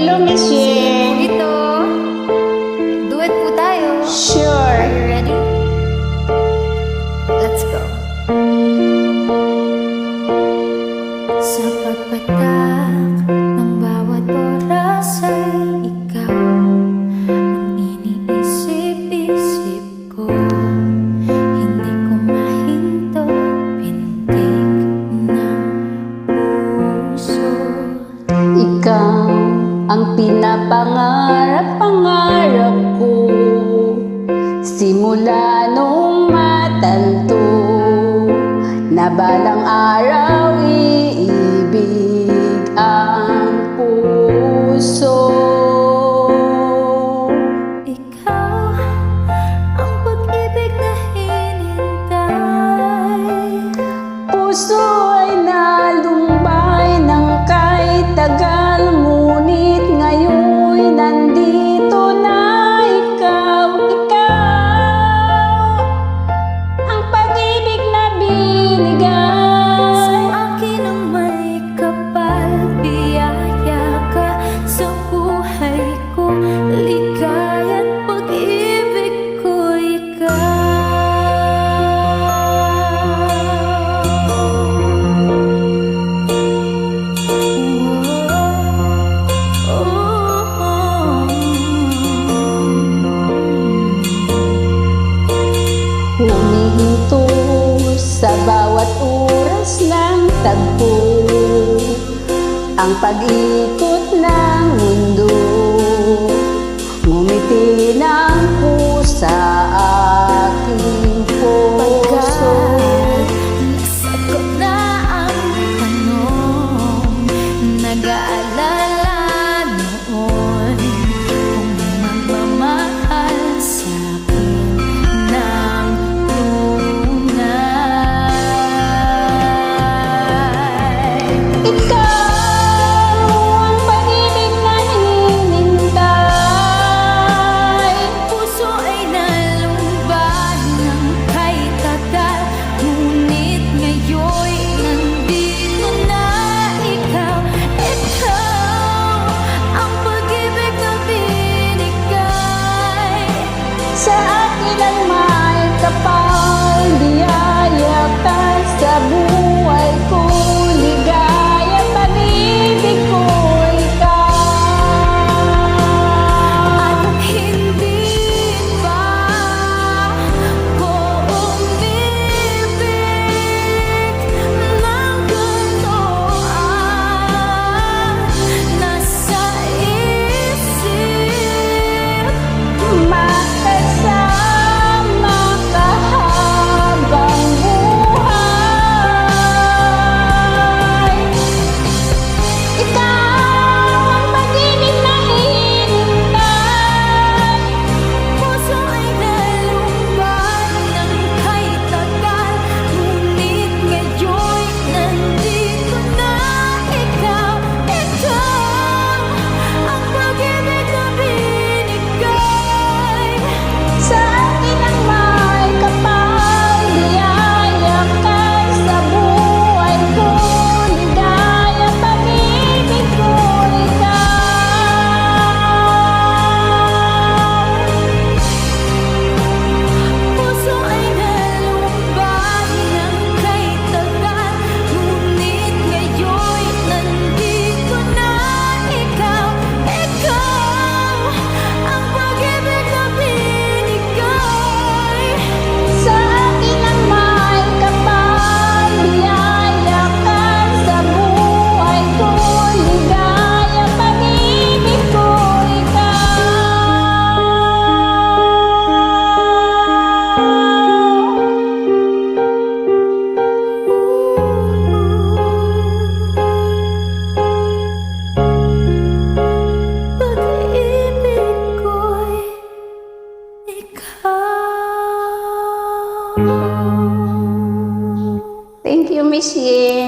Hello, Miss Yen. Ito. Duet po tayo. Sure. Are you ready? Let's go. Sa pagpatak ng bawat oras ay ikaw ang iniisip-isip ko. Hindi ko mahinto, pintig ng puso. Ikaw ang pinapangarap-pangarap ko simula nung matanto na balang araw iibig ang puso. Ikaw ang pag-ibig na hinintay. Puso ay nalumbay ng kay tagal, ngunit ngayon nandito na ikaw. Ikaw ang pag-ibig na binigay. Sa akin ang may kapal, biyaya ka sa buhay ko. Ligaya't pag-ibig ko Humihinto sa bawat oras ng tagpo ang pag-ikot ng mundo. Ngumiti ng pusa aking puso. nasagot na ang tanong, nag-aalala noon kung magmamahal sa'kin ng tunay. Ikaw ang pag-ibig na hinintay. Puso ay nalumban ng kay tagal, ngunit ngayon'y nandito na ikaw. Ikaw ang pag-ibig na binigay. Sa akin ang may kapal, biyaya ka sa buhay ko. Ligaya, pag-ibig ko ikaw. At hindi pa ko umibig ng ganito ang nasa isip. Makasama ka habang buhay. Ikaw ang pag-ibig na hinintay. Puso ay nalumban ng kay tagal, ngunit ngayon'y nandito na ikaw. Ikaw ang pag-ibig na binigay. Sa akin ang may kapal, biyaya ka sa buhay ko. Ligaya, pag-ibig ko ikaw. Puso ay nalumban ng kay tagal, ngunit ngayon'y nandito na ikaw. Ikaw ang pag-ibig na binigay. Sa akin ang may kapal, biyaya ka sa buhay ko. Ligaya, pag-ibig ko Pag-ibig ko'y ikaw. Thank you, Miss Yen.